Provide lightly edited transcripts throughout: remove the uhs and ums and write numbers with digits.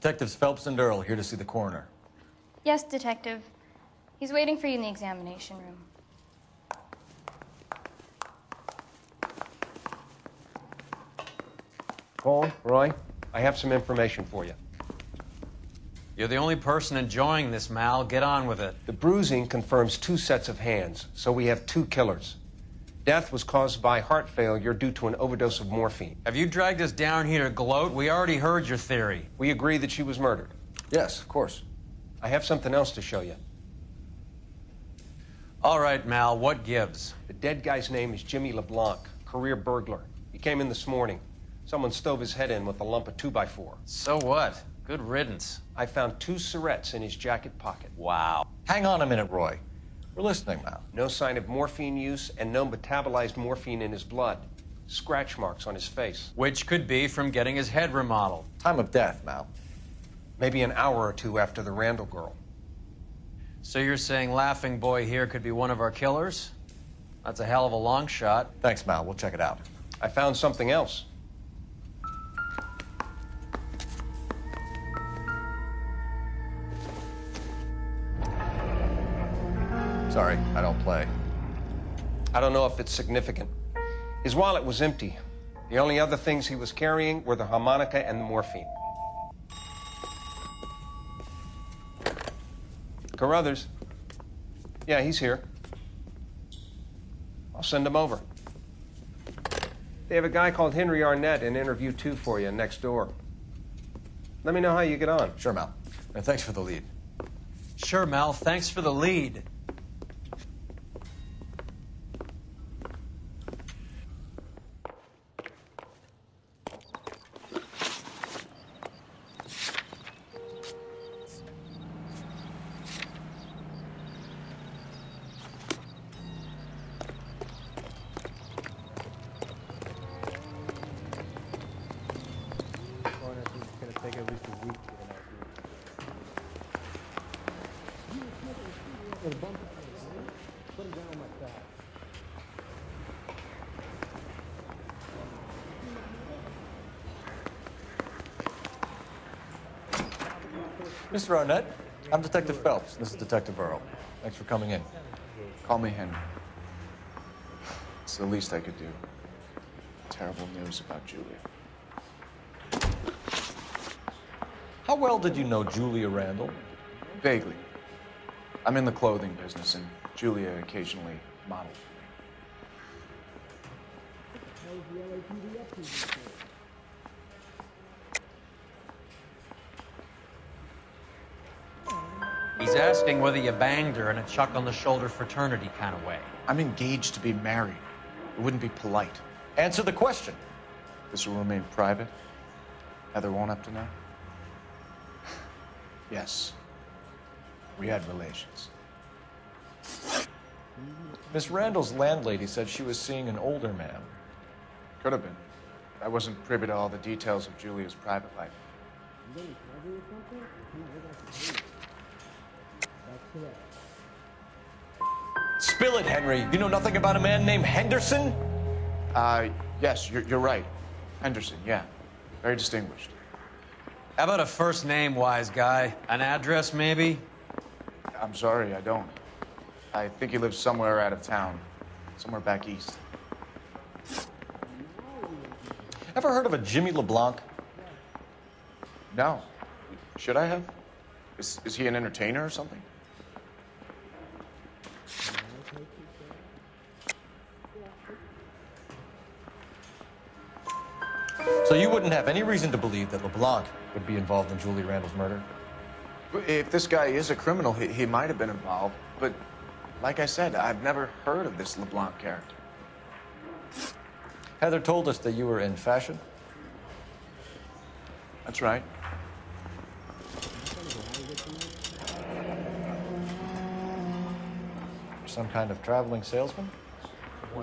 Detectives Phelps and Earl here to see the coroner. Yes, Detective. He's waiting for you in the examination room. Cole, Roy, I have some information for you. You're the only person enjoying this, Mal. Get on with it. The bruising confirms 2 sets of hands, so we have 2 killers. Death was caused by heart failure due to an overdose of morphine. Have you dragged us down here to gloat? We already heard your theory. We agree that she was murdered. Yes, of course. I have something else to show you. All right, Mal, what gives? The dead guy's name is Jimmy LeBlanc, career burglar. He came in this morning. Someone stove his head in with a lump of 2x4. So what? Good riddance. I found 2 cigarettes in his jacket pocket. Wow. Hang on a minute, Roy. We're listening now. No sign of morphine use and no metabolized morphine in his blood. Scratch marks on his face. Which could be from getting his head remodeled. Time of death, Mal. Maybe an hour or 2 after the Randall girl. So you're saying Laughing Boy here could be one of our killers? That's a hell of a long shot. Thanks, Mal. We'll check it out. I found something else. Sorry, I don't play. I don't know if it's significant. His wallet was empty. The only other things he was carrying were the harmonica and the morphine. Carruthers. Yeah, he's here. I'll send him over. They have a guy called Henry Arnett in interview 2 for you next door. Let me know how you get on. Sure, Mal. And thanks for the lead. Sure, Mal. Thanks for the lead. Take at least a week to get out here. Put him down like that. Mr. Arnett, I'm Detective Phelps. This is Detective Earl. Thanks for coming in. Call me Henry. It's the least I could do. Terrible news about Julia. How well did you know Julia Randall? Vaguely. I'm in the clothing business, and Julia occasionally modeled for me. He's asking whether you banged her in a chuck-on-the-shoulder fraternity kind of way. I'm engaged to be married. It wouldn't be polite. Answer the question. This will remain private? Heather won't have to know? Yes. We had relations. Miss Randall's landlady said she was seeing an older man. Could have been. I wasn't privy to all the details of Julia's private life. Spill it, Henry. You know nothing about a man named Henderson? Yes, you're right. Henderson, yeah. Very distinguished. How about a first name, wise guy? An address, maybe? I'm sorry, I don't. I think he lives somewhere out of town. Somewhere back east. Ever heard of a Jimmy LeBlanc? No. Should I have? Is he an entertainer or something? So you wouldn't have any reason to believe that LeBlanc would be involved in Julie Randall's murder? If this guy is a criminal, he might have been involved. But like I said, I've never heard of this LeBlanc character. Heather told us that you were in fashion. That's right. Some kind of traveling salesman?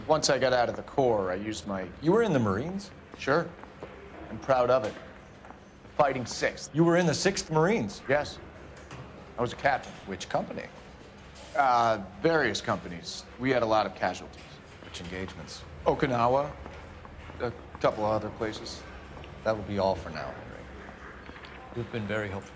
Once I got out of the Corps, I used my... You were in the Marines? Sure. I'm proud of it. The Fighting 6th. You were in the 6th Marines? Yes. I was a captain. Which company? Various companies. We had a lot of casualties. Which engagements? Okinawa. A couple of other places. That will be all for now, Henry. You've been very helpful.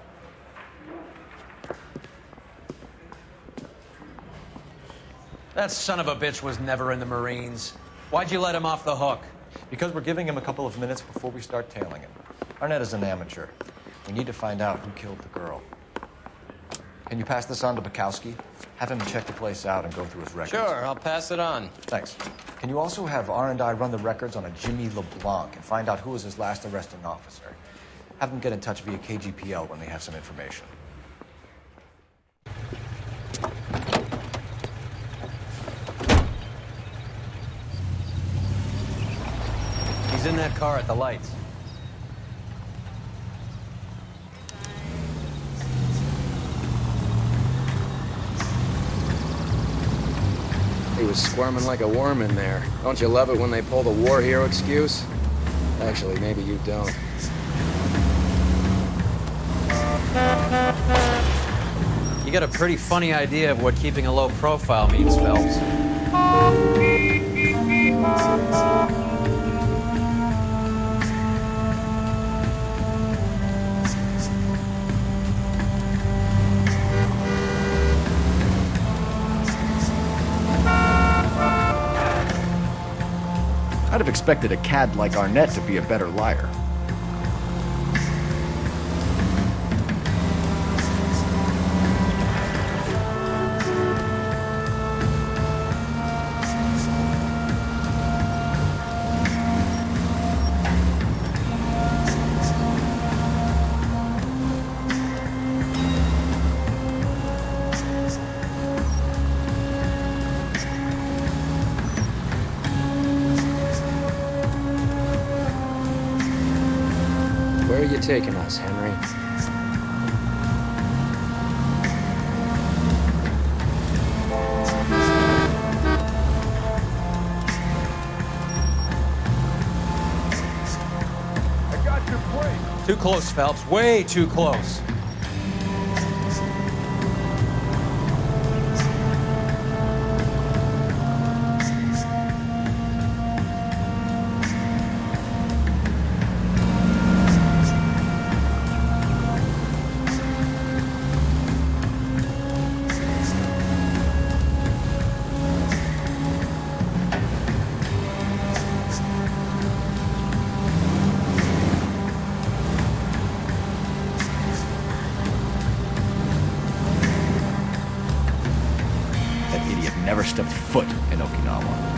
That son of a bitch was never in the Marines. Why'd you let him off the hook? Because we're giving him a couple of minutes before we start tailing him. Arnett is an amateur. We need to find out who killed the girl. Can you pass this on to Bukowski? Have him check the place out and go through his records. Sure, I'll pass it on. Thanks. Can you also have R&I run the records on a Jimmy LeBlanc and find out who was his last arresting officer? Have them get in touch via KGPL when they have some information. He's in that car at the lights. He was squirming like a worm in there. Don't you love it when they pull the war hero excuse? Actually, maybe you don't. You got a pretty funny idea of what keeping a low profile means, Phelps. I'd have expected a cad like Arnett to be a better liar. Where are you taking us, Henry? I got your place. Too close, Phelps. Way too close. That idiot never stepped foot in Okinawa.